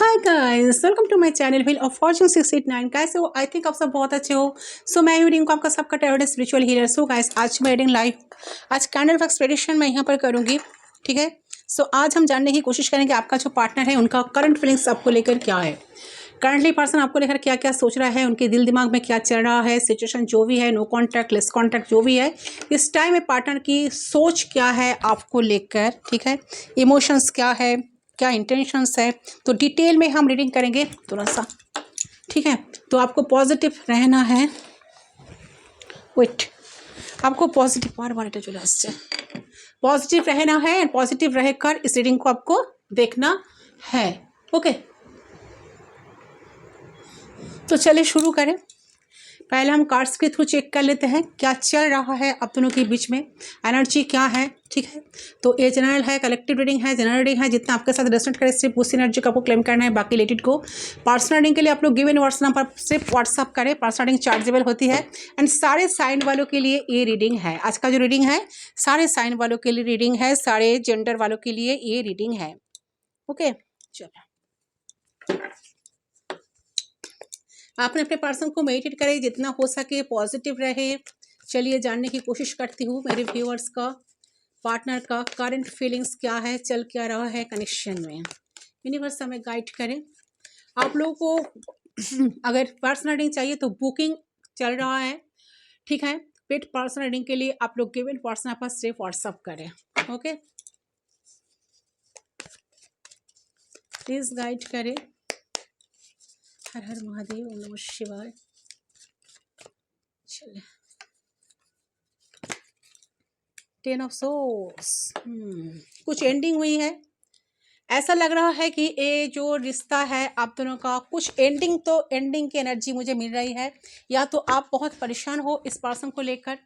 Hi guys, welcome to my channel wheel of fortune 689। कैसे हो? I think आप सब बहुत अच्छे हो। सो मैं रीडिंग को आपका सबका tarot spiritual healer. So guys, आज मैं रीडिंग लाइव आज कैंडल वैक्स प्रेडिक्शन मैं यहाँ पर करूँगी। ठीक है। सो आज हम जानने की कोशिश करेंगे आपका जो पार्टनर है उनका करंट फीलिंग्स आपको लेकर क्या है। करंटली पर्सन आपको लेकर क्या क्या सोच रहा है, उनके दिल दिमाग में क्या चल रहा है, सिचुएशन जो भी है, नो कॉन्टैक्ट लेस कॉन्टैक्ट जो भी है, इस टाइम में पार्टनर की सोच क्या है आपको लेकर। ठीक है। इमोशंस क्या है, क्या इंटेंशंस है, तो डिटेल में हम रीडिंग करेंगे थोड़ा सा। ठीक है। तो आपको पॉजिटिव रहना है। वेट, आपको पॉजिटिव बार बार चला से पॉजिटिव रहना है एंड पॉजिटिव रहकर इस रीडिंग को आपको देखना है। ओके, तो चलिए शुरू करें। पहले हम कार्ड्स के थ्रू चेक कर लेते हैं क्या चल रहा है आप दोनों के बीच में, एनर्जी क्या है। ठीक है। तो ये जनरल है, कलेक्टिव रीडिंग है, जनरल रीडिंग है। जितना आपके साथ रेजोनेट करे सिर्फ उस एनर्जी को आपको क्लेम करना है, बाकी let it go. Personal reading के लिए आप लोग गिवन व्हाट्सएप पर सिर्फ व्हाट्सअप करें। पर्सनल रीडिंग चार्जेबल होती है एंड सारे साइन वालों के लिए ये रीडिंग है। आज का जो रीडिंग है सारे साइन वालों के लिए रीडिंग है, सारे जेंडर वालों के लिए ये रीडिंग है। ओके, चलो आपने अपने पर्सन को मेडिटेट करें, जितना हो सके पॉजिटिव रहे। चलिए जानने की कोशिश करती हूँ मेरे व्यूअर्स का पार्टनर का करंट फीलिंग्स क्या है, चल क्या रहा है कनेक्शन में। यूनिवर्स हमें गाइड करें। आप लोगों को अगर पर्सनल रीडिंग चाहिए तो बुकिंग चल रहा है। ठीक है। पेड पर्सनल रीडिंग के लिए आप लोग गिवन पर्सन पर सिर्फ व्हाट्सअप करें। ओके, प्लीज गाइड करें। हर हर महादेव, ओम नमः शिवाय। चलिए, 10 ऑफ सोर्स। कुछ एंडिंग हुई है। ऐसा लग रहा है कि ये जो रिश्ता है आप दोनों का कुछ एंडिंग, तो एंडिंग की एनर्जी मुझे मिल रही है। या तो आप बहुत परेशान हो इस पर्सन को लेकर,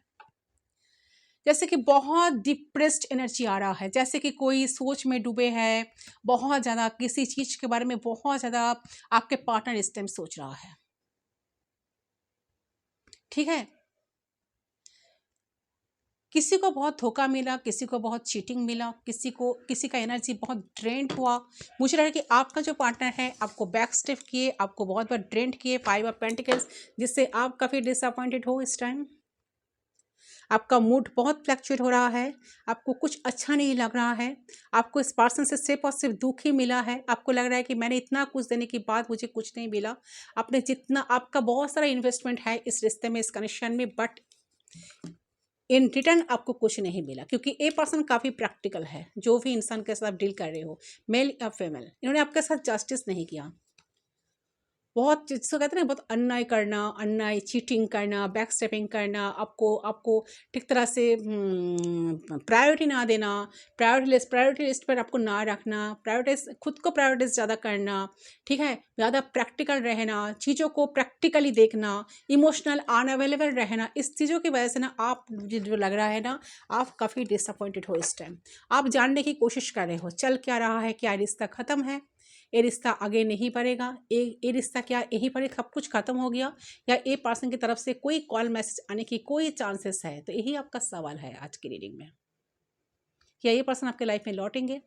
जैसे कि बहुत डिप्रेस्ड एनर्जी आ रहा है, जैसे कि कोई सोच में डूबे है बहुत ज़्यादा, किसी चीज़ के बारे में बहुत ज़्यादा आपके पार्टनर इस टाइम सोच रहा है। ठीक है। किसी को बहुत धोखा मिला, किसी को बहुत चीटिंग मिला, किसी का एनर्जी बहुत ड्रेंड हुआ। मुझे लग रहा है कि आपका जो पार्टनर है आपको बैक स्टेप किए, आपको बहुत बार ड्रेंड किए, 5 ऑफ पेंटिकल्स, जिससे आप काफ़ी डिसअपॉइंटेड हो इस टाइम। आपका मूड बहुत फ्लक्चुएट हो रहा है, आपको कुछ अच्छा नहीं लग रहा है, आपको इस पर्सन से सिर्फ और सिर्फ दुख ही मिला है। आपको लग रहा है कि मैंने इतना कुछ देने के बाद मुझे कुछ नहीं मिला। आपने जितना, आपका बहुत सारा इन्वेस्टमेंट है इस रिश्ते में, इस कनेक्शन में, बट इन रिटर्न आपको कुछ नहीं मिला, क्योंकि ए पर्सन काफ़ी प्रैक्टिकल है। जो भी इंसान के साथ डील कर रहे हो, मेल या फीमेल, इन्होंने आपके साथ जस्टिस नहीं किया। बहुत जिसको कहते हैं ना, बहुत अन्याय करना, अन्याय चीटिंग करना, बैक स्टेपिंग करना, आपको आपको ठीक तरह से प्रायोरिटी ना देना, प्रायोरिटी लिस्ट पर आपको ना रखना, प्रायोरिटाइज खुद को प्रायोरिटाइज ज़्यादा करना। ठीक है। ज़्यादा प्रैक्टिकल रहना, चीज़ों को प्रैक्टिकली देखना, इमोशनल अनअवेलेबल रहना, इस चीज़ों की वजह से ना आप, मुझे जो लग रहा है ना, आप काफ़ी डिसअपॉइंटेड हो इस टाइम। आप जानने की कोशिश कर रहे हो चल क्या रहा है, क्या रिश्ता ख़त्म है, ये रिश्ता आगे नहीं बढ़ेगा, ये रिश्ता क्या यहीं पर सब कुछ खत्म हो गया, या ए पर्सन की तरफ से कोई कॉल मैसेज आने की कोई चांसेस है। तो यही आपका सवाल है आज की रीडिंग में। क्या ये पर्सन आपके लाइफ में लौटेंगे?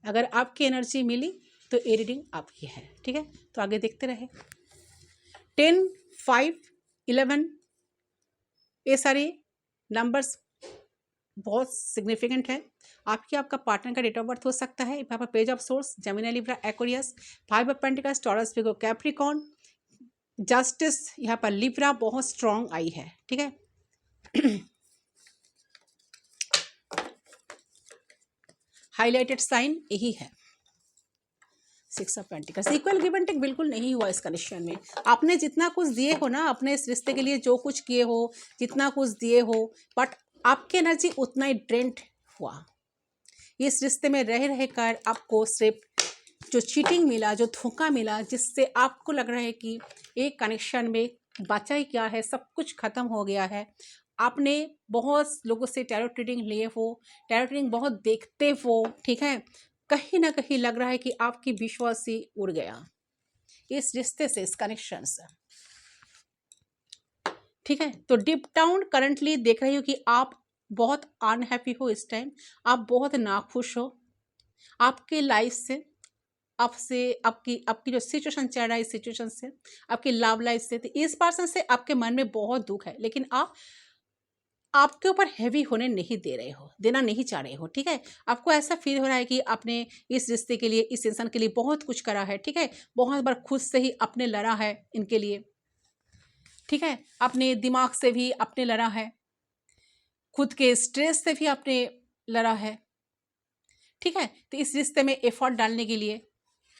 अगर आपकी एनर्जी मिली तो ये रीडिंग आपकी है। ठीक है। तो आगे देखते रहे। 10, 5, 11, ये सारे नंबर्स बहुत सिग्निफिकेंट है। आपका पार्टनर का डेट ऑफ बर्थ हो सकता है। यहाँ पर page of swords, Gemini, Libra, Aquarius, 5 of pentacles, Taurus, Virgo, Capricorn, Justice, यहाँ पर लिब्रा बहुत स्ट्रांग आई है। ठीक है। हाईलाइटेड साइन यही है, 6 of pentacles. Equal give and take बिल्कुल नहीं हुआ इस कनेक्शन में। आपने जितना कुछ दिए हो ना, अपने इस रिश्ते के लिए जो कुछ किए हो, जितना कुछ दिए हो, बट आपकी एनर्जी उतना ही ड्रेंड हुआ। इस रिश्ते में रह रहकर आपको सिर्फ जो चीटिंग मिला, जो धोखा मिला, जिससे आपको लग रहा है कि एक कनेक्शन में बचा ही क्या है, सब कुछ खत्म हो गया है। आपने बहुत लोगों से टैरो रीडिंग लिए हो, टैरो रीडिंग बहुत देखते हो। ठीक है। कहीं ना कहीं लग रहा है कि आपकी विश्वास ही उड़ गया इस रिश्ते से, इस कनेक्शन से। ठीक है। तो डीप डाउन करंटली देख रही हो कि आप बहुत अनहैप्पी हो इस टाइम, आप बहुत नाखुश हो। आपके लाइफ से, आपसे, आपकी आपकी जो सिचुएशन चल रहा है, इस सिचुएशन से, आपकी लव लाइफ से, तो इस पर्सन से आपके मन में बहुत दुख है, लेकिन आप आपके ऊपर हैवी होने नहीं दे रहे हो, देना नहीं चाह रहे हो, ठीक है। आपको ऐसा फील हो रहा है कि आपने इस रिश्ते के लिए, इस इंसान के लिए बहुत कुछ करा है, ठीक है। बहुत बार खुद से ही आपने लड़ा है इनके लिए, ठीक है। अपने दिमाग से भी आपने लड़ा है, खुद के स्ट्रेस से भी आपने लड़ा है, ठीक है। तो इस रिश्ते में एफर्ट डालने के लिए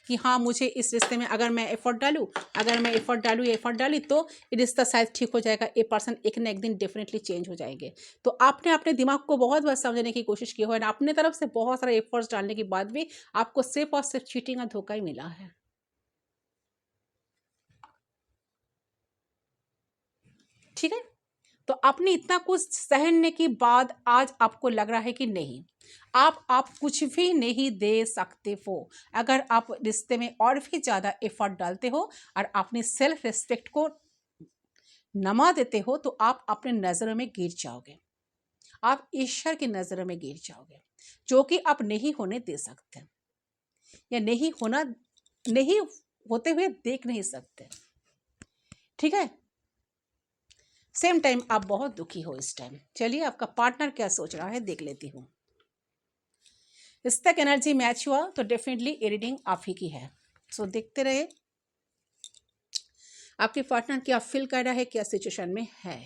कि हाँ, मुझे इस रिश्ते में अगर मैं एफर्ट डालूँ, अगर मैं एफर्ट डालूँ, एफर्ट डाली तो ये रिश्ता शायद ठीक हो जाएगा, ये पर्सन एक ना एक दिन डेफिनेटली चेंज हो जाएंगे। तो आपने अपने दिमाग को बहुत बार समझने की कोशिश की है, अपने तरफ से बहुत सारे एफर्ट्स डालने के बाद भी आपको सिर्फ और सिर्फ चीटिंग और धोखा ही मिला है, ठीक है। तो आपने इतना कुछ सहने के बाद आज आपको लग रहा है कि नहीं, आप कुछ भी नहीं दे सकते हो। अगर आप रिश्ते में और भी ज़्यादा एफर्ट डालते हो और अपनी सेल्फ रिस्पेक्ट को नमा देते हो, तो आप अपने नज़रों में गिर जाओगे, आप ईश्वर की नज़रों में गिर जाओगे, जो कि आप नहीं होने दे सकते, या नहीं होना, नहीं होते हुए देख नहीं सकते, ठीक है। सेम टाइम आप बहुत दुखी हो इस टाइम। चलिए आपका पार्टनर क्या सोच रहा है देख लेती हूँ। इस तक एनर्जी मैच हुआ तो डेफिनेटली ये रीडिंग आप ही की है। सो देखते रहे आपके पार्टनर क्या फील कर रहा है, क्या सिचुएशन में है।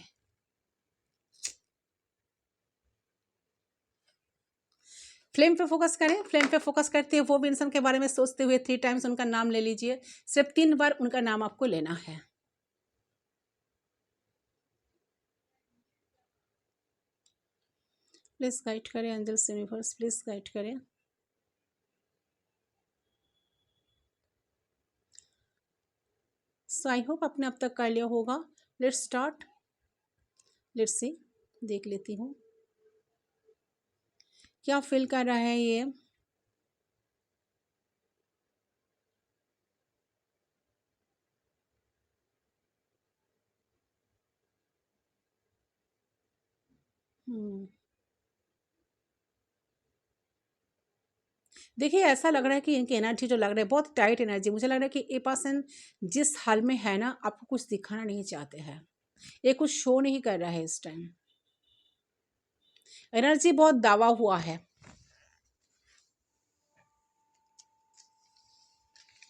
फ्लेम पे फोकस करें। फ्लेम पे फोकस करते हुए वो भी इंसान के बारे में सोचते हुए 3 टाइम्स उनका नाम ले लीजिए। सिर्फ 3 बार उनका नाम आपको लेना है। प्लीज गाइड करें एंजल्स, यूनिवर्स प्लीज गाइड करें। सो आई होप आपने अब तक कर लिया होगा। लेट्स स्टार्ट, लेट्स सी, देख लेती हूँ क्या फील कर रहा है ये। देखिए ऐसा लग रहा है कि इनकी एनर्जी जो लग रहा है बहुत टाइट एनर्जी। मुझे लग रहा है कि ये पर्सन जिस हाल में है ना, आपको कुछ दिखाना नहीं चाहते हैं, ये कुछ शो नहीं कर रहा है इस टाइम। एनर्जी बहुत दावा हुआ है,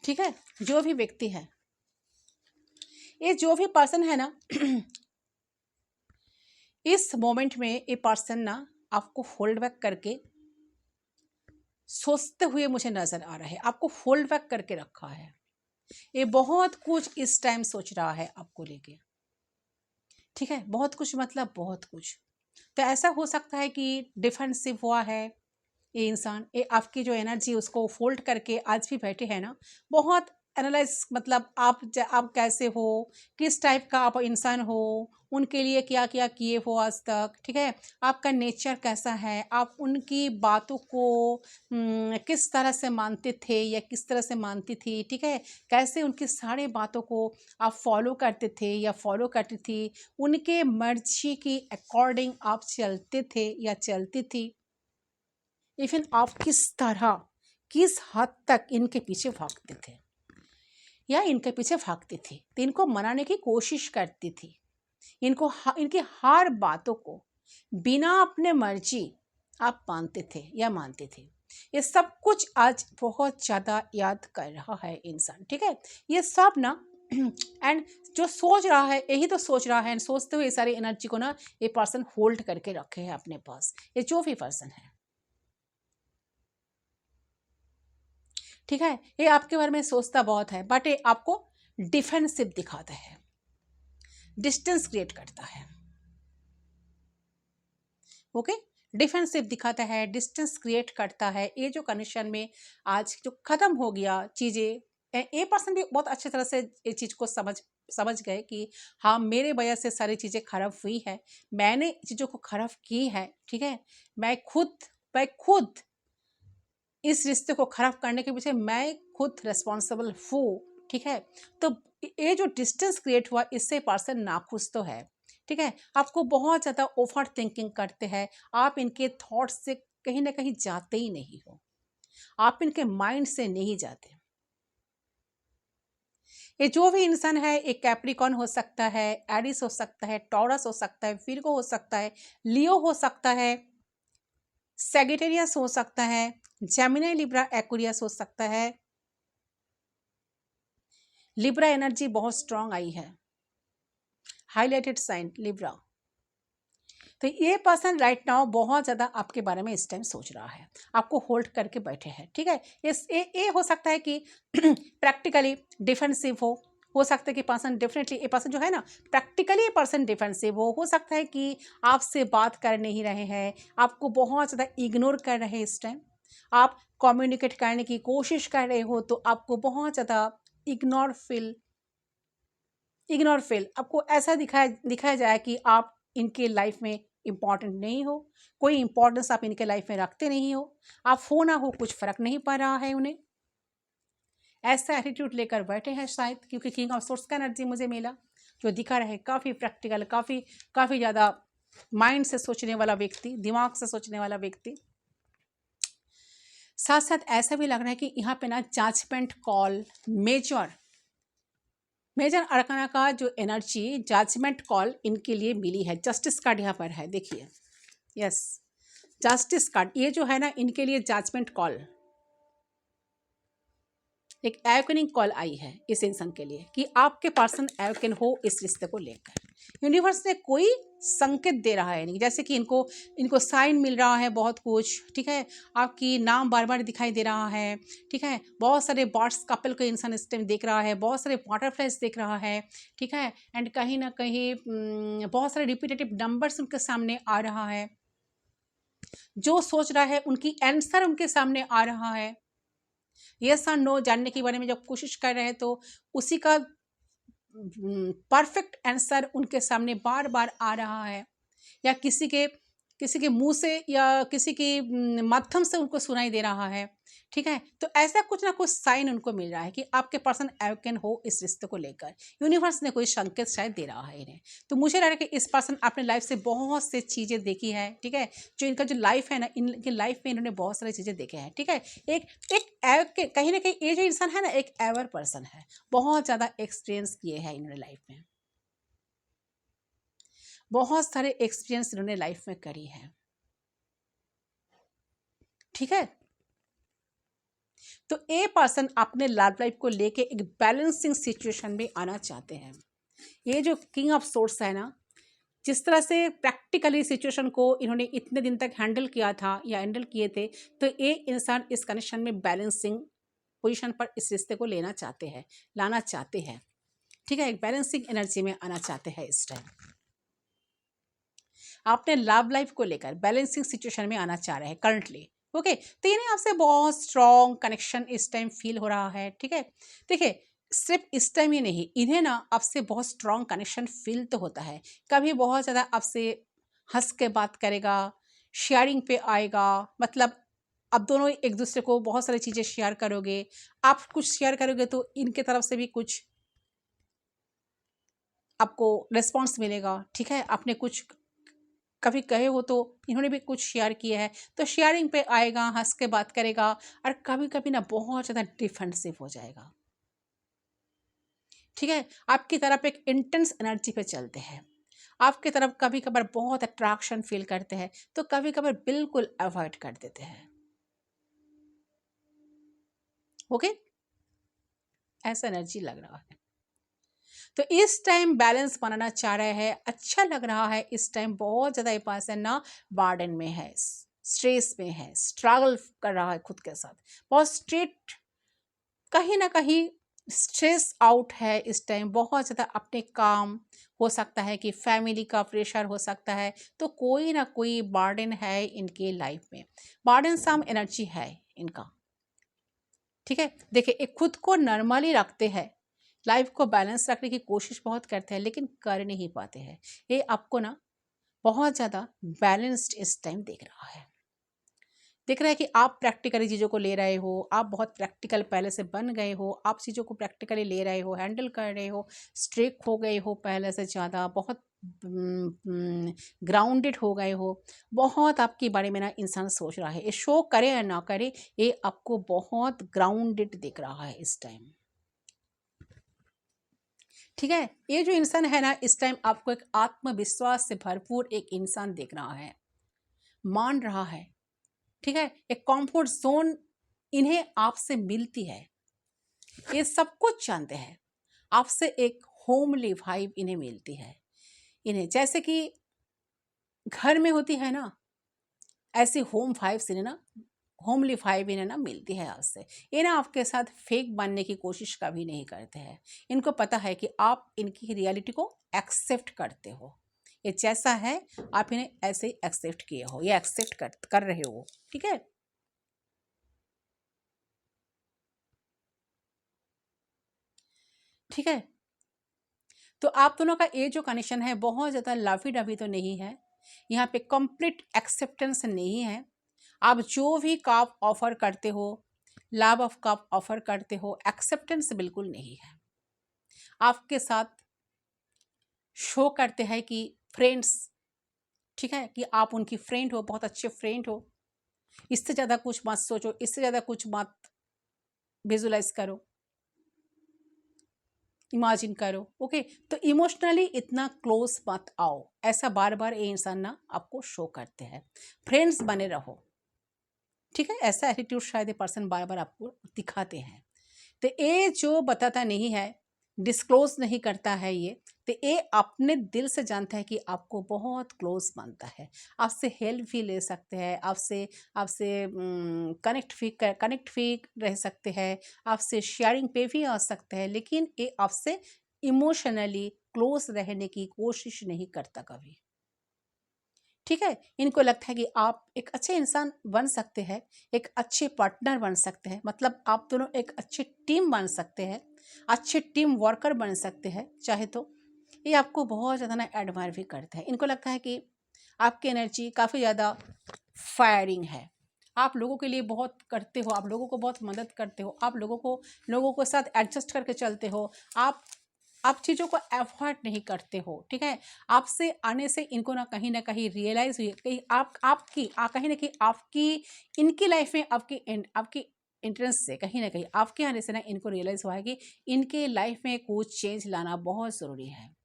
ठीक है। जो भी व्यक्ति है, ये जो भी पर्सन है ना इस मोमेंट में ये पर्सन ना आपको होल्ड बैक करके सोचते हुए मुझे नजर आ रहा है, आपको होल्ड बैक करके रखा है। ये बहुत कुछ इस टाइम सोच रहा है आपको लेके, ठीक है। बहुत कुछ मतलब बहुत कुछ। तो ऐसा हो सकता है कि डिफेंसिव हुआ है ये इंसान, ये आपकी जो एनर्जी उसको फोल्ड करके आज भी बैठे हैं ना, बहुत एनालाइज, मतलब आप कैसे हो, किस टाइप का आप इंसान हो, उनके लिए क्या क्या किए हो आज तक, ठीक है। आपका नेचर कैसा है, आप उनकी बातों को किस तरह से मानते थे या किस तरह से मानती थी, ठीक है। कैसे उनकी सारी बातों को आप फॉलो करते थे या फॉलो करती थी, उनके मर्जी की अकॉर्डिंग आप चलते थे या चलती थी। इवन आप किस तरह, किस हद तक इनके पीछे भागते थे या इनके पीछे भागती थी, तो इनको मनाने की कोशिश करती थी, इनकी हर बातों को बिना अपने मर्जी आप मानते थे या मानते थे। ये सब कुछ आज बहुत ज़्यादा याद कर रहा है इंसान, ठीक है। ये सब ना एंड जो सोच रहा है यही तो सोच रहा है, एंड सोचते हुए ये सारी एनर्जी को ना ये पर्सन होल्ड करके रखे हैं अपने पास, ये जो भी पर्सन है, ठीक है। ये आपके बारे में सोचता बहुत है, बट ये आपको डिफेंसिव दिखाता है, डिस्टेंस क्रिएट करता है, ओके। डिफेंसिव दिखाता है, डिस्टेंस क्रिएट करता है। ये जो कंडीशन में आज जो खत्म हो गया चीज़ें, ये पर्सन भी बहुत अच्छी तरह से ये चीज़ को समझ गए कि हाँ, मेरे वजह से सारी चीज़ें खराब हुई है, मैंने चीज़ों को खराब की है, ठीक है। मैं खुद इस रिश्ते को खराब करने के पीछे मैं खुद रिस्पॉन्सिबल हूँ, ठीक है। तो ये जो डिस्टेंस क्रिएट हुआ, इससे पर्सन नाखुश तो है, ठीक है। आपको बहुत ज़्यादा ओवर थिंकिंग करते हैं, आप इनके थॉट्स से कहीं ना कहीं जाते ही नहीं हो, आप इनके माइंड से नहीं जाते। ये जो भी इंसान है, एक कैप्रिकॉन हो सकता है, एरिस हो सकता है, टॉरस हो सकता है, विर्गो हो सकता है, लियो हो सकता है, सैगिटेरियस हो सकता है, जेमिनी, लिब्रा, एक्वेरियस हो सकता है। लिब्रा एनर्जी बहुत स्ट्रांग आई है, हाईलाइटेड साइन लिब्रा। तो ये पर्सन राइट नाउ बहुत ज़्यादा आपके बारे में इस टाइम सोच रहा है, आपको होल्ड करके बैठे हैं, ठीक है। ये हो सकता है कि प्रैक्टिकली डिफेंसिव हो सकता है कि पर्सन डेफिनेटली, ये पर्सन जो है ना प्रैक्टिकली ये पर्सन डिफेंसिव हो सकता है कि आपसे बात कर नहीं रहे हैं, आपको बहुत ज़्यादा इग्नोर कर रहे हैं इस टाइम। आप कम्युनिकेट करने की कोशिश कर रहे हो तो आपको बहुत ज़्यादा इग्नोर फील आपको ऐसा दिखाया जाए कि आप इनके लाइफ में इम्पॉर्टेंट नहीं हो, कोई इम्पोर्टेंस आप इनके लाइफ में रखते नहीं हो, आप हो ना हो कुछ फर्क नहीं पड़ रहा है उन्हें। ऐसा एटीट्यूड लेकर बैठे हैं शायद, क्योंकि किंग ऑफ सोर्स का एनर्जी मुझे मिला जो दिखा रहे, काफ़ी प्रैक्टिकल, काफ़ी ज़्यादा माइंड से सोचने वाला व्यक्ति, दिमाग से सोचने वाला व्यक्ति। साथ साथ ऐसा भी लग रहा है कि यहाँ पे ना जजमेंट कॉल, मेजर अरकाना का जो एनर्जी जजमेंट कॉल इनके लिए मिली है। जस्टिस कार्ड यहाँ पर है, देखिए, यस, जस्टिस कार्ड, ये जो है ना इनके लिए जजमेंट कॉल, एक एवकनिंग कॉल आई है इस इंसान के लिए कि आपके पर्सन एवकन हो इस रिश्ते को लेकर। यूनिवर्स ने कोई संकेत दे रहा है, नहीं जैसे कि इनको साइन मिल रहा है बहुत कुछ, ठीक है, आपकी नाम बार बार दिखाई दे रहा है, ठीक है, बहुत सारे बर्ड्स कपल को इंसान इस टाइम देख रहा है, बहुत सारे बटरफ्लाइज देख रहा है, ठीक है, एंड कहीं ना कहीं बहुत सारे रिपीटेटिव नंबर्स उनके सामने आ रहा है, जो सोच रहा है उनकी आंसर उनके सामने आ रहा है। यस और नो जानने के बारे में जब कोशिश कर रहे हैं तो उसी का परफेक्ट आंसर उनके सामने बार बार आ रहा है, या किसी के मुंह से या किसी के माध्यम से उनको सुनाई दे रहा है, ठीक है। तो ऐसा कुछ ना कुछ साइन उनको मिल रहा है कि आपके पर्सन एवकन हो इस रिश्ते को लेकर। यूनिवर्स ने कोई संकेत शायद दे रहा है इन्हें। तो मुझे लग रहा है कि इस पर्सन अपने लाइफ से बहुत से चीज़ें देखी है, ठीक है, जो इनका जो लाइफ है ना, इनकी लाइफ में इन्होंने बहुत सारी चीज़ें देखे हैं, ठीक है। एक कहीं ना कहीं ये जो इंसान है ना एक एवर पर्सन है, बहुत ज़्यादा एक्सपीरियंस किए हैं इन्होंने लाइफ में, बहुत सारे एक्सपीरियंस इन्होंने लाइफ में करी है, ठीक है। तो ए पर्सन अपने लव लाइफ को लेके एक बैलेंसिंग सिचुएशन में आना चाहते हैं। ये जो किंग ऑफ सोर्स है ना, जिस तरह से प्रैक्टिकली सिचुएशन को इन्होंने इतने दिन तक हैंडल किया था या हैंडल किए थे, तो ये इंसान इस कनेक्शन में बैलेंसिंग पोजीशन पर इस रिश्ते को लाना चाहते हैं, ठीक है, एक बैलेंसिंग एनर्जी में आना चाहते हैं इस टाइम। अपने लव लाइफ को लेकर बैलेंसिंग सिचुएशन में आना चाह रहे हैं करंटली, ओके। तो इन्हें आपसे बहुत स्ट्रॉन्ग कनेक्शन इस टाइम फील हो रहा है, ठीक है। देखिए, सिर्फ इस टाइम ही नहीं, इन्हें ना आपसे बहुत स्ट्रॉन्ग कनेक्शन फील तो होता है, कभी बहुत ज़्यादा आपसे हंस के बात करेगा, शेयरिंग पे आएगा, मतलब आप दोनों एक दूसरे को बहुत सारी चीज़ें शेयर करोगे, आप कुछ शेयर करोगे तो इनके तरफ से भी कुछ आपको रिस्पॉन्स मिलेगा, ठीक है। आपने कुछ कभी कहे हो तो इन्होंने भी कुछ शेयर किया है, तो शेयरिंग पे आएगा, हंस के बात करेगा, और कभी कभी ना बहुत ज़्यादा डिफेंसिव हो जाएगा, ठीक है। आपकी तरफ एक इंटेंस एनर्जी पे चलते हैं, आपकी तरफ कभी कभार बहुत अट्रैक्शन फील करते हैं, तो कभी कभार बिल्कुल अवॉइड कर देते हैं, ओके, ऐसा एनर्जी लग रहा है। तो इस टाइम बैलेंस बनाना चाह रहे हैं, अच्छा लग रहा है इस टाइम, बहुत ज़्यादा ये पर्सन ना बार्डन में है, स्ट्रेस में है, स्ट्रगल कर रहा है खुद के साथ, बहुत स्ट्रेट, कहीं ना कहीं स्ट्रेस आउट है इस टाइम, बहुत ज़्यादा अपने काम, हो सकता है कि फैमिली का प्रेशर हो सकता है, तो कोई ना कोई बार्डन है इनके लाइफ में, बार्डन सम एनर्जी है इनका, ठीक है। देखिए, एक खुद को नॉर्मली रखते हैं, लाइफ को बैलेंस रखने की कोशिश बहुत करते हैं, लेकिन कर नहीं पाते हैं। ये आपको ना बहुत ज़्यादा बैलेंस्ड इस टाइम दिख रहा है कि आप प्रैक्टिकली चीज़ों को ले रहे हो, आप बहुत प्रैक्टिकल पहले से बन गए हो, आप चीज़ों को प्रैक्टिकली ले रहे हो, हैंडल कर रहे हो, स्ट्रिक्ट हो गए हो पहले से ज़्यादा, बहुत ग्राउंडेड हो गए हो, बहुत आपके बारे में ना इंसान सोच रहा है। ये शो करे या ना करे, ये आपको बहुत ग्राउंडेड दिख रहा है इस टाइम। ठीक है, ये जो इंसान है ना इस टाइम आपको एक आत्मविश्वास से भरपूर एक इंसान दिख रहा है, मान रहा है। ठीक है, एक कंफर्ट जोन इन्हें आपसे मिलती है, ये सब कुछ जानते हैं। आपसे एक होमली वाइब इन्हें मिलती है। इन्हें जैसे कि घर में होती है ना, ऐसी होम वाइब्स इन्हें ना, होमली वाइब इन्हें ना मिलती है आपसे। ये ना आपके साथ फेक बनने की कोशिश कभी नहीं करते हैं। इनको पता है कि आप इनकी रियलिटी को एक्सेप्ट करते हो। ये जैसा है आप इन्हें ऐसे ही एक्सेप्ट किए हो, ये एक्सेप्ट कर रहे हो। ठीक है, ठीक है। तो आप दोनों का ये जो कनेक्शन है बहुत ज़्यादा लवी डवी तो नहीं है, यहाँ पे कंप्लीट एक्सेप्टेंस नहीं है। आप जो भी कप ऑफर करते हो, लव ऑफ कप ऑफर करते हो, एक्सेप्टेंस बिल्कुल नहीं है। आपके साथ शो करते हैं कि फ्रेंड्स, ठीक है, कि आप उनकी फ्रेंड हो, बहुत अच्छे फ्रेंड हो। इससे ज़्यादा कुछ मत सोचो, इससे ज़्यादा कुछ मत विजुलाइज करो, इमेजिन करो। ओके, तो इमोशनली इतना क्लोज मत आओ, ऐसा बार बार ये इंसान ना आपको शो करते हैं। फ्रेंड्स बने रहो, ठीक है, ऐसा एटीट्यूड शायद ये पर्सन बार बार आपको दिखाते हैं। तो ये जो बताता नहीं है, डिस्क्लोज नहीं करता है ये, तो ये अपने दिल से जानता है कि आपको बहुत क्लोज मानता है, आपसे हेल्प भी ले सकते हैं, आपसे आपसे कनेक्ट भी रह सकते हैं, आपसे शेयरिंग पे भी आ सकते हैं, लेकिन ये आपसे इमोशनली क्लोज रहने की कोशिश नहीं करता कभी। ठीक है, इनको लगता है कि आप एक अच्छे इंसान बन सकते हैं, एक अच्छे पार्टनर बन सकते हैं, मतलब आप दोनों एक अच्छी टीम बन सकते हैं, अच्छे टीम वर्कर बन सकते हैं चाहे तो। ये आपको बहुत ज़्यादा ना एडमायर भी करते हैं। इनको लगता है कि आपकी एनर्जी काफ़ी ज़्यादा फायरिंग है, आप लोगों के लिए बहुत करते हो, आप लोगों को बहुत मदद करते हो, आप लोगों को साथ एडजस्ट करके चलते हो, आप चीज़ों को अवॉइड नहीं करते हो। ठीक है, आपसे आने से इनको ना कहीं रियलाइज हुई, कहीं कहीं ना कहीं आपकी इनकी लाइफ में आपकी इंट्रेंस से कहीं ना कहीं आपके आने से ना इनको रियलाइज हुआ है कि इनके लाइफ में कुछ चेंज लाना बहुत ज़रूरी है।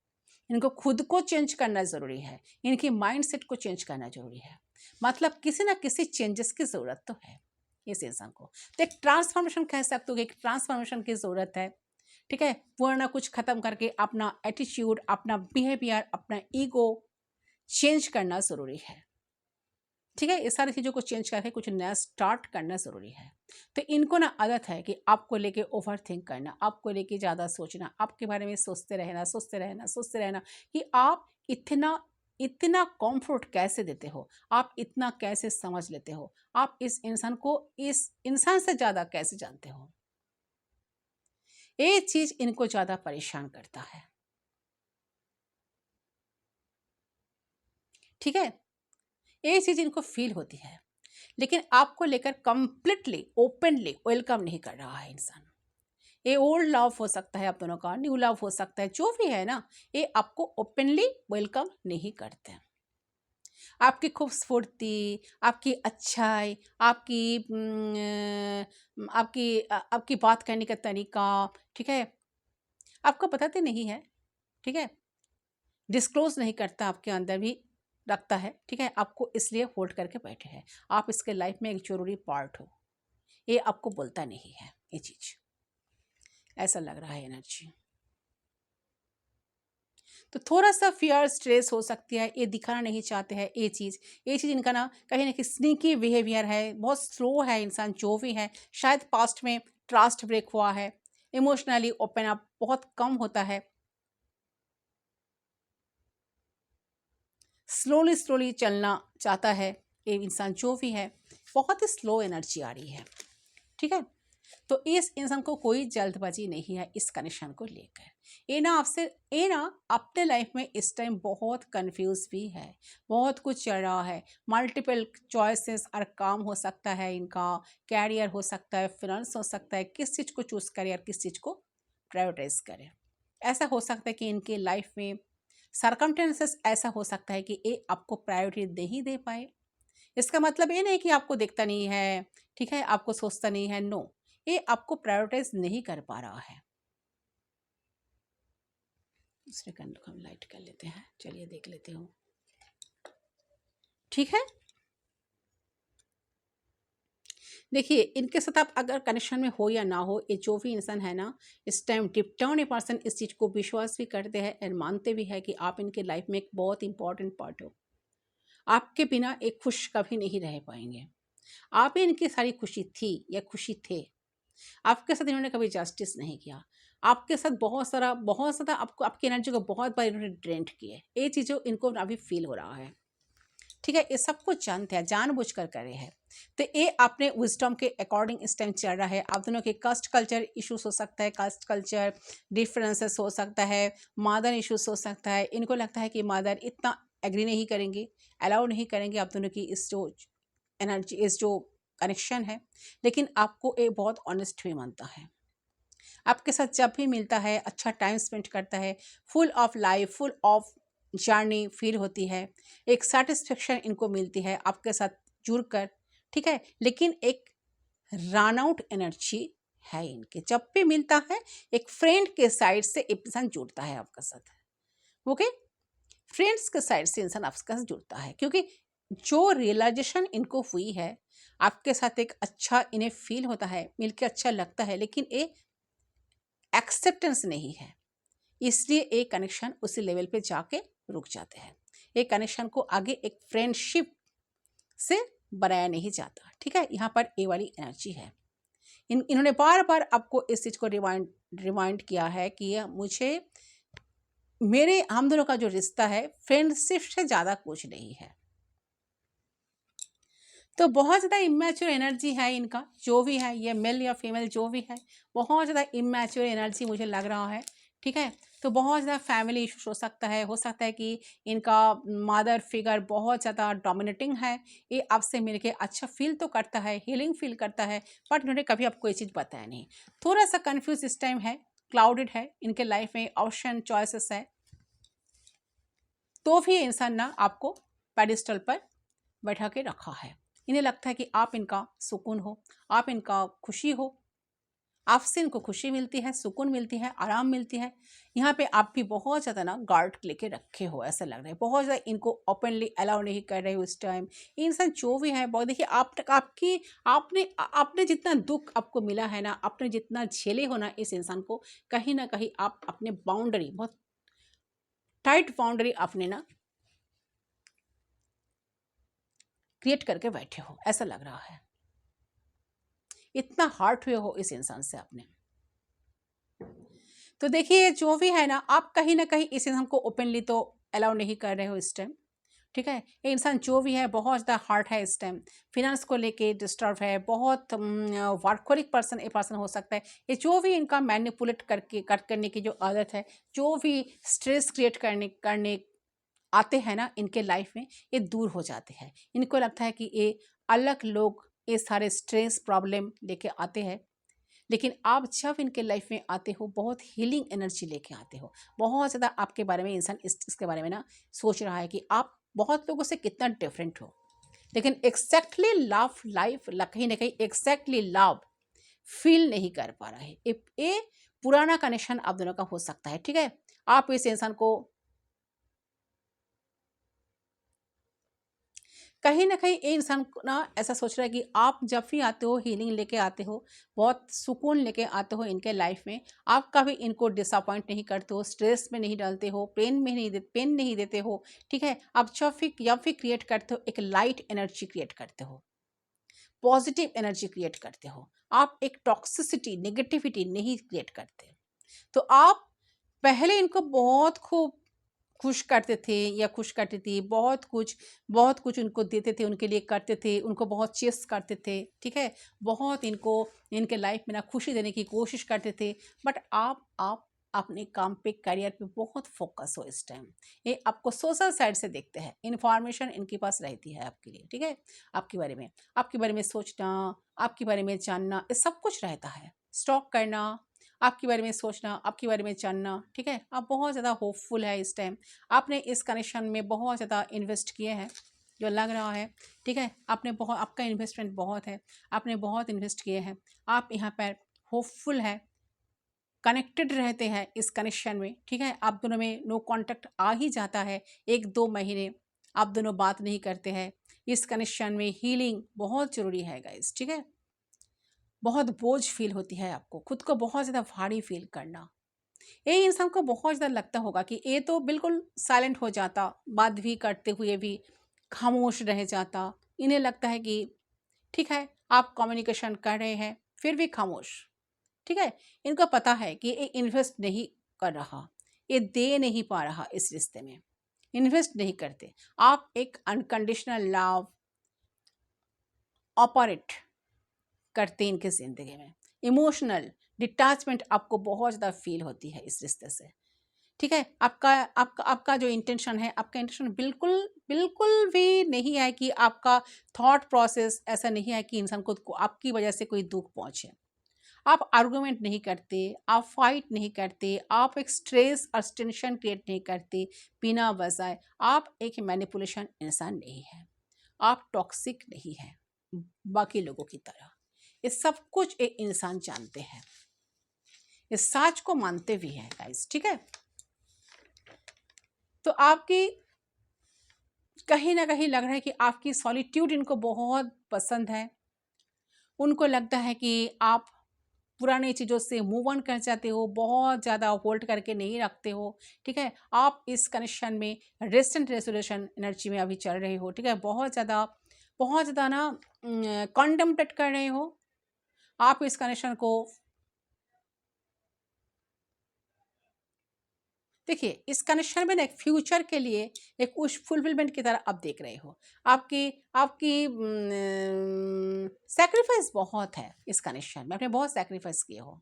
इनको खुद को चेंज करना ज़रूरी है, इनकी माइंडसेट को चेंज करना ज़रूरी है। मतलब किसी ना किसी चेंजेस की ज़रूरत तो है इस इंसान को। तो एक ट्रांसफॉर्मेशन कह सकते हो कि एक ट्रांसफॉर्मेशन की ज़रूरत है। ठीक है, पुराना कुछ ख़त्म करके अपना एटीट्यूड, अपना बिहेवियर, अपना ईगो चेंज करना ज़रूरी है। ठीक है, ये सारी चीज़ों को चेंज करके कुछ नया स्टार्ट करना ज़रूरी है। तो इनको ना आदत है कि आपको लेके ओवर थिंक करना, आपको लेके ज़्यादा सोचना, आपके बारे में सोचते रहना कि आप इतना इतना कंफर्ट कैसे देते हो, आप इतना कैसे समझ लेते हो, आप इस इंसान को इस इंसान से ज़्यादा कैसे जानते हो। ये चीज़ इनको ज़्यादा परेशान करता है। ठीक है, ये चीज़ इनको फील होती है, लेकिन आपको लेकर कंप्लीटली ओपनली वेलकम नहीं कर रहा है इंसान। ये ओल्ड लव हो सकता है, आप दोनों का न्यू लव हो सकता है, जो भी है ना, ये आपको ओपनली वेलकम नहीं करते हैं। आपकी खूबसूरती, आपकी अच्छाई, आपकी बात करने का तरीका, ठीक है, आपको बताते नहीं है। ठीक है, डिस्क्लोज नहीं करता, आपके अंदर भी रखता है। ठीक है, आपको इसलिए होल्ड करके बैठे हैं, आप इसके लाइफ में एक जरूरी पार्ट हो, ये आपको बोलता नहीं है ये चीज़। ऐसा लग रहा है एनर्जी। तो थोड़ा सा फियर स्ट्रेस हो सकती है, ये दिखाना नहीं चाहते हैं ये चीज़ इनका ना कहीं स्नीकी बिहेवियर है, बहुत स्लो है इंसान जो भी है। शायद पास्ट में ट्रस्ट ब्रेक हुआ है, इमोशनली ओपन अप बहुत कम होता है, स्लोली स्लोली चलना चाहता है ये इंसान जो भी है, बहुत ही स्लो एनर्जी आ रही है। ठीक है, तो इस इंसान को कोई जल्दबाजी नहीं है इस कनेक्शन को लेकर। ये ना अपने लाइफ में इस टाइम बहुत कंफ्यूज भी है, बहुत कुछ चल रहा है, मल्टीपल चॉइसेस और काम हो सकता है इनका, कैरियर हो सकता है, फिनेंस हो सकता है, किस चीज़ को चूज़ करे और किस चीज़ को प्रायोरिटाइज करे। ऐसा हो सकता है कि इनके लाइफ में सर्कमस्टेंसेस ऐसा हो सकता है कि ये आपको प्रायोरिटी नहीं दे पाए। इसका मतलब ये नहीं कि आपको दिखता नहीं है, ठीक है, आपको सोचता नहीं है, नो, ये आपको प्रायोरिटाइज नहीं कर पा रहा है। दूसरे कंडो को हम लाइट कर लेते हैं, चलिए देख लेते हो, ठीक है। देखिए, इनके साथ आप अगर कनेक्शन में हो या ना हो, ये जो भी इंसान है ना, इस टाइम डिप डाउन ये पर्सन इस चीज़ को विश्वास भी करते हैं और मानते भी है कि आप इनके लाइफ में एक बहुत इंपॉर्टेंट पार्ट हो। आपके बिना एक खुश कभी नहीं रह पाएंगे। आप ही इनकी सारी खुशी थी या खुशी थे। आपके साथ इन्होंने कभी जस्टिस नहीं किया। आपके साथ बहुत ज़्यादा आपको आपकी एनर्जी को बहुत बार इन्होंने ड्रेंट किया है। ये चीज़ों इनको अभी फील हो रहा है, ठीक है। ये सब कुछ जानते हैं, जानबूझकर करे हैं। तो ये अपने विजडम के अकॉर्डिंग इस टाइम चल रहा है। आप दोनों के कास्ट कल्चर इश्यूज हो सकता है, कास्ट कल्चर डिफरेंसेस हो सकता है, मदर इश्यूज हो सकता है। इनको लगता है कि मदर इतना एग्री नहीं करेंगे, अलाउ नहीं करेंगे आप दोनों की इस जो एनर्जी, इस जो कनेक्शन है। लेकिन आपको ये बहुत ऑनेस्ट वे मानता है। आपके साथ जब भी मिलता है, अच्छा टाइम स्पेंड करता है, full of life, full of journey feel होती है। एक सेटिस्फेक्शन इनको मिलती है आपके साथ जुड़कर, ठीक है। लेकिन एक रन आउट एनर्जी है इनके। जब भी मिलता है, एक फ्रेंड के साइड से इंसान जुड़ता है आपके साथ, ओके। फ्रेंड्स के साइड से इंसान आपके साथ जुड़ता है, क्योंकि जो रियलाइजेशन इनको हुई है आपके साथ, एक अच्छा इन्हें फील होता है, मिलके अच्छा लगता है, लेकिन ये एक्सेप्टेंस नहीं है। इसलिए एक कनेक्शन उसी लेवल पे जाके रुक जाते हैं। एक कनेक्शन को आगे एक फ्रेंडशिप से बनाया नहीं जाता, ठीक है। यहाँ पर ए वाली एनर्जी है। इन्होंने बार बार आपको इस चीज़ को रिमाइंड किया है कि हम दोनों का जो रिश्ता है फ्रेंडशिप से ज़्यादा कुछ नहीं है। तो बहुत ज़्यादा इमेच्योर एनर्जी है इनका, जो भी है, ये मेल या फीमेल जो भी है, बहुत ज़्यादा इमेच्योर एनर्जी मुझे लग रहा है, ठीक है। तो बहुत ज़्यादा फैमिली इशूज हो सकता है कि इनका मदर फिगर बहुत ज़्यादा डोमिनेटिंग है। ये आपसे मिलके अच्छा फील तो करता है, हीलिंग फील करता है, बट इन्होंने कभी आपको ये चीज़ बताया नहीं। थोड़ा सा कन्फ्यूज इस टाइम है, क्लाउडेड है इनके लाइफ में, ऑप्शन चॉइसेस है। तो भी ये इंसान ना आपको पेडिस्टल पर बैठा के रखा है। इन्हें लगता है कि आप इनका सुकून हो, आप इनका खुशी हो, आपसे इनको खुशी मिलती है, सुकून मिलती है, आराम मिलती है। यहाँ पे आप भी बहुत ज़्यादा ना गार्ड लेके रखे हो, ऐसा लग रहा है। बहुत ज़्यादा इनको ओपनली अलाउ नहीं कर रहे हो इस टाइम। ये इंसान जो भी है, बहुत देखिए आप तक आपकी आपने आपने जितना दुख आपको मिला है ना, आपने जितना झेले हो ना इस इंसान को, कहीं ना कहीं आप अपने बाउंड्री, बहुत टाइट बाउंड्री आपने ना क्रिएट करके बैठे हो, ऐसा लग रहा है। इतना हार्ट हुए हो इस इंसान से आपने। तो देखिए जो भी है ना, आप कहीं ना कहीं इस इंसान को ओपनली तो अलाउ नहीं कर रहे हो इस टाइम, ठीक है। ये इंसान जो भी है बहुत ज़्यादा हार्ट है इस टाइम, फिनेंस को लेके डिस्टर्ब है, बहुत वर्कहोलिक पर्सन ये पर्सन हो सकता है। ये जो भी इनका मैनिपुलेट करने की जो आदत है, जो भी स्ट्रेस क्रिएट करने करने आते हैं ना इनके लाइफ में, ये दूर हो जाते हैं। इनको लगता है कि ये अलग लोग ये सारे स्ट्रेस प्रॉब्लम लेके आते हैं, लेकिन आप जब इनके लाइफ में आते हो, बहुत हीलिंग एनर्जी लेके आते हो। बहुत ज़्यादा आपके बारे में इंसान इसके बारे में ना सोच रहा है कि आप बहुत लोगों से कितना डिफरेंट हो, लेकिन एग्जैक्टली लव लाइफ कहीं ना कहीं एग्जैक्टली लव फील नहीं कर पा रहा है। ये पुराना कनेक्शन आप दोनों का हो सकता है, ठीक है। आप इस इंसान को कहीं न कहीं ये इंसान को ना ऐसा सोच रहा है कि आप जब भी आते हो, हीलिंग लेके आते हो, बहुत सुकून लेके आते हो इनके लाइफ में, आप कभी इनको डिसअपॉइंट नहीं करते हो, स्ट्रेस में नहीं डालते हो, पेन नहीं देते हो, ठीक है। आप जब भी क्रिएट करते हो, एक लाइट एनर्जी क्रिएट करते हो, पॉजिटिव एनर्जी क्रिएट करते हो। आप एक टॉक्सिसिटी, नेगेटिविटी नहीं क्रिएट करते। तो आप पहले इनको बहुत खूब खुश करते थे या खुश करती थी, बहुत कुछ उनको देते थे, उनके लिए करते थे, उनको बहुत चेस करते थे, ठीक है। बहुत इनको इनके लाइफ में ना खुशी देने की कोशिश करते थे। बट आप अपने काम पे, करियर पे बहुत फोकस हो इस टाइम। ये आपको सोशल साइड से देखते हैं, इन्फॉर्मेशन इनके पास रहती है आपके लिए, ठीक है। आपके बारे में सोचना, आपके बारे में जानना, ये सब कुछ रहता है। स्टॉक करना, आपके बारे में सोचना, आपके बारे में जानना, ठीक है। आप बहुत ज़्यादा होपफुल है इस टाइम। आपने इस कनेक्शन में बहुत ज़्यादा इन्वेस्ट किए हैं जो लग रहा है, ठीक है। आपने बहुत, आपका इन्वेस्टमेंट बहुत है, आपने बहुत इन्वेस्ट किए हैं। आप यहाँ पर होपफुल है, कनेक्टेड रहते हैं इस कनेक्शन में, ठीक है। आप दोनों में नो कांटेक्ट आ ही जाता है, 1-2 महीने आप दोनों बात नहीं करते हैं। इस कनेक्शन में हीलिंग बहुत ज़रूरी है गाइस, ठीक है। बहुत बोझ फील होती है आपको, खुद को बहुत ज़्यादा भारी फील करना। ये इंसान को बहुत ज़्यादा लगता होगा कि ये तो बिल्कुल साइलेंट हो जाता, बात भी करते हुए भी खामोश रह जाता। इन्हें लगता है कि ठीक है, आप कम्युनिकेशन कर रहे हैं फिर भी खामोश, ठीक है। इनको पता है कि ये इन्वेस्ट नहीं कर रहा, ये दे नहीं पा रहा इस रिश्ते में, इन्वेस्ट नहीं करते। आप एक अनकंडीशनल लव ऑपरेट करते हैं इनके ज़िंदगी में। इमोशनल डिटैचमेंट आपको बहुत ज़्यादा फील होती है इस रिश्ते से, ठीक है। आपका आपका आपका जो इंटेंशन है, आपका इंटेंशन बिल्कुल बिल्कुल भी नहीं है कि आपका थॉट प्रोसेस ऐसा नहीं है कि इंसान को आपकी वजह से कोई दुख पहुंचे। आप आर्गुमेंट नहीं करते, आप फाइट नहीं करते, आप एक स्ट्रेस और टेंशन क्रिएट नहीं करते बिना वजह। आप एक मैनिपुलेशन इंसान नहीं है, आप टॉक्सिक नहीं है बाकी लोगों की तरह। ये सब कुछ एक इंसान जानते हैं, इस सच को मानते भी हैं गाइस, ठीक है। तो आपकी कहीं ना कहीं लग रहा है कि आपकी सॉलिट्यूड इनको बहुत पसंद है। उनको लगता है कि आप पुरानी चीज़ों से मूव ऑन कर जाते हो, बहुत ज़्यादा होल्ड करके नहीं रखते हो, ठीक है। आप इस कनेक्शन में रेस्ट एंड रेजोल्यूशन एनर्जी में अभी चल रहे हो, ठीक है। बहुत ज़्यादा ना कॉन्टेम्पलेट कर रहे हो आप इस कनेक्शन को। देखिए, इस कनेक्शन में ना एक फ्यूचर के लिए एक उस फुलफिलमेंट की तरह आप देख रहे हो। आपकी आपकी सैक्रिफाइस बहुत है इस कनेक्शन में, आपने बहुत सैक्रिफाइस किए हो।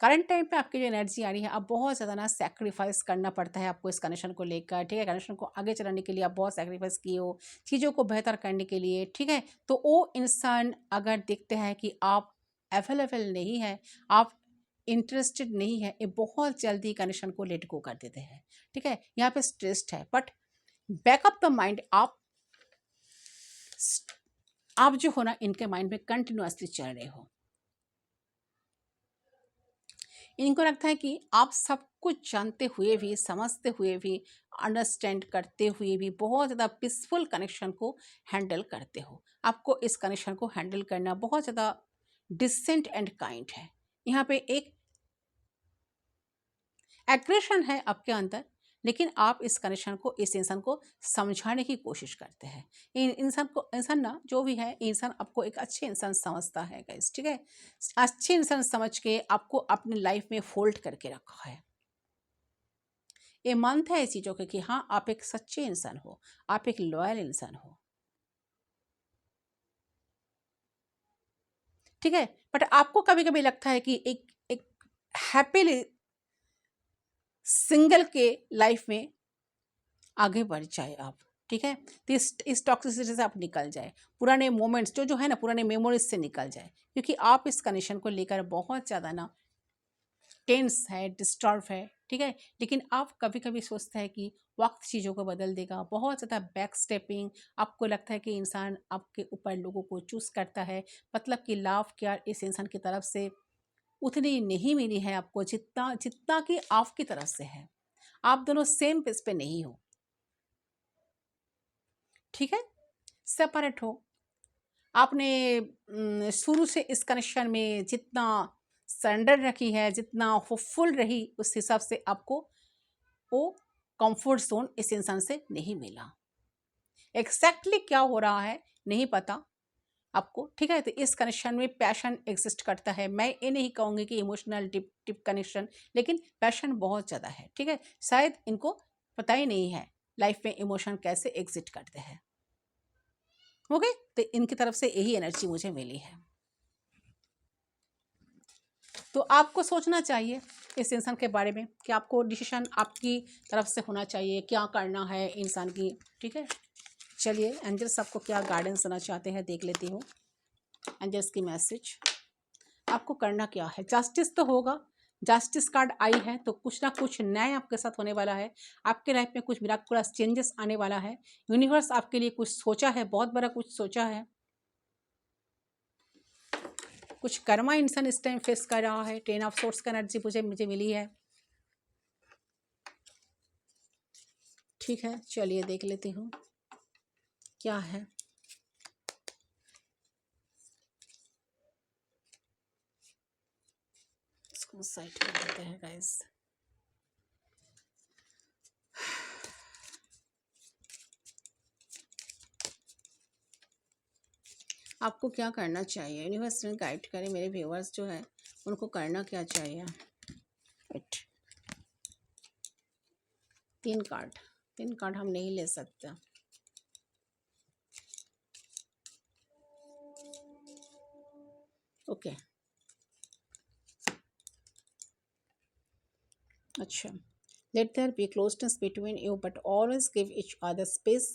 करंट टाइम पे आपकी जो एनर्जी आ रही है, अब बहुत ज़्यादा ना सैक्रिफाइस करना पड़ता है आपको इस कनेक्शन को लेकर, ठीक है। कनेक्शन को आगे चलाने के लिए आप बहुत सैक्रिफाइस किए हो, चीज़ों को बेहतर करने के लिए, ठीक है। तो वो इंसान अगर देखते हैं कि आप अवेलेबल नहीं है, आप इंटरेस्टेड नहीं है, ये बहुत जल्दी कनेक्शन को लेट गो कर देते हैं, ठीक है। यहाँ पे स्ट्रेस्ड है, बट बैकअप द माइंड आप जो हो ना इनके माइंड में कंटिन्यूअसली चल रहे हो। इनको लगता है कि आप सब कुछ जानते हुए भी, समझते हुए भी, अंडरस्टैंड करते हुए भी बहुत ज़्यादा पीसफुल कनेक्शन को हैंडल करते हो। आपको इस कनेक्शन को हैंडल करना बहुत ज़्यादा डिसेंट एंड काइंड है। यहाँ पे एक एग्रेशन है आपके अंदर, लेकिन आप इस कनेक्शन को, इस इंसान को समझाने की कोशिश करते हैं। इंसान ना जो भी है, इंसान आपको एक अच्छे इंसान समझता है गाइस, ठीक है। अच्छे इंसान समझ के आपको अपनी लाइफ में फोल्ड करके रखा है। ये मानता है इस चीज़ों के कि हाँ, आप एक सच्चे इंसान हो, आप एक लॉयल इंसान हो, ठीक है। बट आपको कभी कभी लगता है कि एक एक हैप्पीली सिंगल के लाइफ में आगे बढ़ जाए आप, ठीक है। तो इस टॉक्सिसिटी से आप निकल जाए, पुराने मोमेंट्स जो जो है ना, पुराने मेमोरीज से निकल जाए, क्योंकि आप इस कंडीशन को लेकर बहुत ज़्यादा ना टेंस है, डिस्टर्ब है, ठीक है। लेकिन आप कभी कभी सोचते हैं कि वक्त चीज़ों को बदल देगा, बहुत ज़्यादा बैक स्टेपिंग। आपको लगता है कि इंसान आपके ऊपर लोगों को चूज करता है, मतलब कि लव केयर इस इंसान की तरफ से उतनी नहीं मिली है आपको जितना जितना कि आपकी तरफ से है। आप दोनों सेम पेज पे नहीं हो, ठीक है, सेपरेट हो। आपने शुरू से इस कनेक्शन में जितना सरेंडर रखी है, जितना होपफुल रही, उस हिसाब से आपको वो कंफर्ट जोन इस इंसान से नहीं मिला। एग्जैक्टली क्या हो रहा है नहीं पता आपको, ठीक है। तो इस कनेक्शन में पैशन एग्जिस्ट करता है। मैं ये नहीं कहूँगी कि इमोशनल डिप डिप कनेक्शन, लेकिन पैशन बहुत ज़्यादा है, ठीक है। शायद इनको पता ही नहीं है लाइफ में इमोशन कैसे एग्जिट करते हैं। ओके, तो इनकी तरफ से यही एनर्जी मुझे मिली है। तो आपको सोचना चाहिए इस इंसान के बारे में कि आपको डिसीजन आपकी तरफ से होना चाहिए, क्या करना है इंसान की, ठीक है। चलिए, एंजल्स आपको क्या गाइडेंस देना चाहते हैं देख लेती हूँ। एंजल्स की मैसेज, आपको करना क्या है, जस्टिस तो होगा, जस्टिस कार्ड आई है तो कुछ ना कुछ न्याय आपके साथ होने वाला है, आपके लाइफ में कुछ मिराकुलस चेंजेस आने वाला है, यूनिवर्स आपके लिए कुछ सोचा है, बहुत बड़ा कुछ सोचा है, कुछ कर्मा इंसान इस टाइम फेस कर रहा है। 10 ऑफ सोर्स का एनर्जी मुझे मिली है। ठीक है, चलिए देख लेती हूँ क्या है। इसको साइड कर देते हैं गाइस। आपको क्या करना चाहिए, यूनिवर्स में गाइड करें, मेरे व्यूअर्स जो है उनको करना क्या चाहिए। राइट, 3 कार्ड हम नहीं ले सकते। ओके, अच्छा, let there be closeness between you but always give each other space,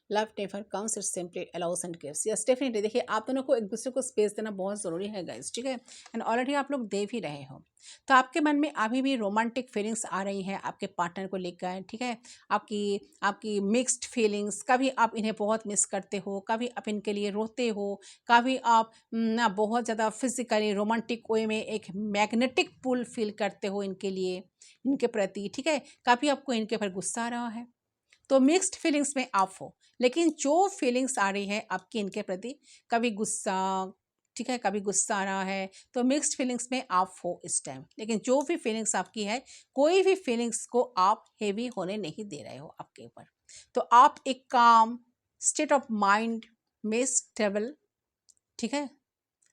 love never comes, it simply allows and gives। yes definitely, देखिए आप दोनों को एक दूसरे को स्पेस देना बहुत ज़रूरी है गाइस, ठीक है, एंड ऑलरेडी आप लोग दे भी रहे हो। तो आपके मन में अभी भी रोमांटिक फीलिंग्स आ रही हैं आपके पार्टनर को लेकर, ठीक है, आपकी आपकी मिक्स्ड फीलिंग्स, कभी आप इन्हें बहुत मिस करते हो, कभी आप इनके लिए रोते हो, कभी आप ना बहुत ज़्यादा फिजिकली रोमांटिक वे में एक मैग्नेटिक पुल फील करते हो इनके लिए, इनके प्रति, ठीक है, काफ़ी आपको इनके ऊपर गुस्सा आ रहा है, तो मिक्स्ड फीलिंग्स में आप हो। लेकिन जो फीलिंग्स आ रही है आपकी इनके प्रति, कभी गुस्सा, ठीक है, कभी गुस्सा आ रहा है, तो मिक्स्ड फीलिंग्स में आप हो इस टाइम। लेकिन जो भी फीलिंग्स आपकी है, कोई भी फीलिंग्स को आप हेवी होने नहीं दे रहे हो आपके ऊपर। तो आप एक काम स्टेट ऑफ माइंड में स्टेबल, ठीक है,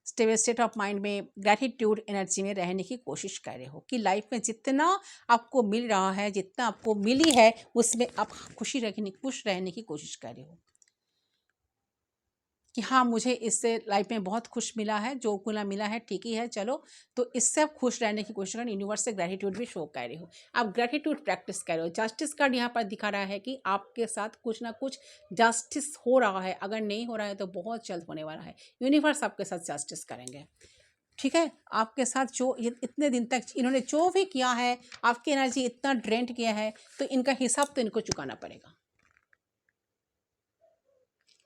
स्टेबल स्टेट ऑफ माइंड में ग्रैटिट्यूड एनर्जी में रहने की कोशिश कर रहे हो कि लाइफ में जितना आपको मिल रहा है, जितना आपको मिली है, उसमें आप खुश रहने की कोशिश कर रहे हो कि हाँ मुझे इससे लाइफ में बहुत खुश मिला है, जो कुला मिला है ठीक ही है, चलो, तो इससे आप खुश रहने की कोशिश करें। यूनिवर्स से ग्रैटिट्यूड भी शो कर रहे हो, आप ग्रैटिट्यूड प्रैक्टिस कर रहे हो। जस्टिस कार्ड यहाँ पर दिखा रहा है कि आपके साथ कुछ ना कुछ जस्टिस हो रहा है, अगर नहीं हो रहा है तो बहुत जल्द होने वाला है। यूनिवर्स आपके साथ जस्टिस करेंगे, ठीक है, आपके साथ जो इतने दिन तक इन्होंने जो भी किया है, आपकी एनर्जी इतना ड्रेंट किया है, तो इनका हिसाब तो इनको चुकाना पड़ेगा,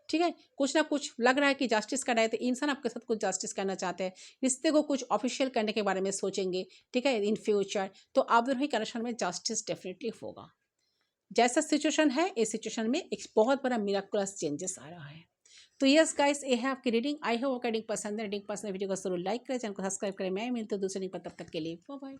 ठीक है। कुछ ना कुछ लग रहा है कि जस्टिस कर रहे थे, इंसान आपके साथ कुछ जस्टिस करना चाहते हैं, रिश्ते को कुछ ऑफिशियल करने के बारे में सोचेंगे, ठीक है, इन फ्यूचर। तो आप दोनों ही कनेक्शन में जस्टिस डेफिनेटली होगा। जैसा सिचुएशन है, इस सिचुएशन में एक बहुत बड़ा मिराकुलस चेंजेस आ रहा है। तो यस गाइस, ये है आपकी रीडिंग। आई होप रीडिंग पसंद है। रीडिंग पसंद है वीडियो को जरूर लाइक करें, चैनल को सब्सक्राइब करें। मैं मिलती हूँ दूसरे रीडिंग पर, तब तक के लिए बाय बाय।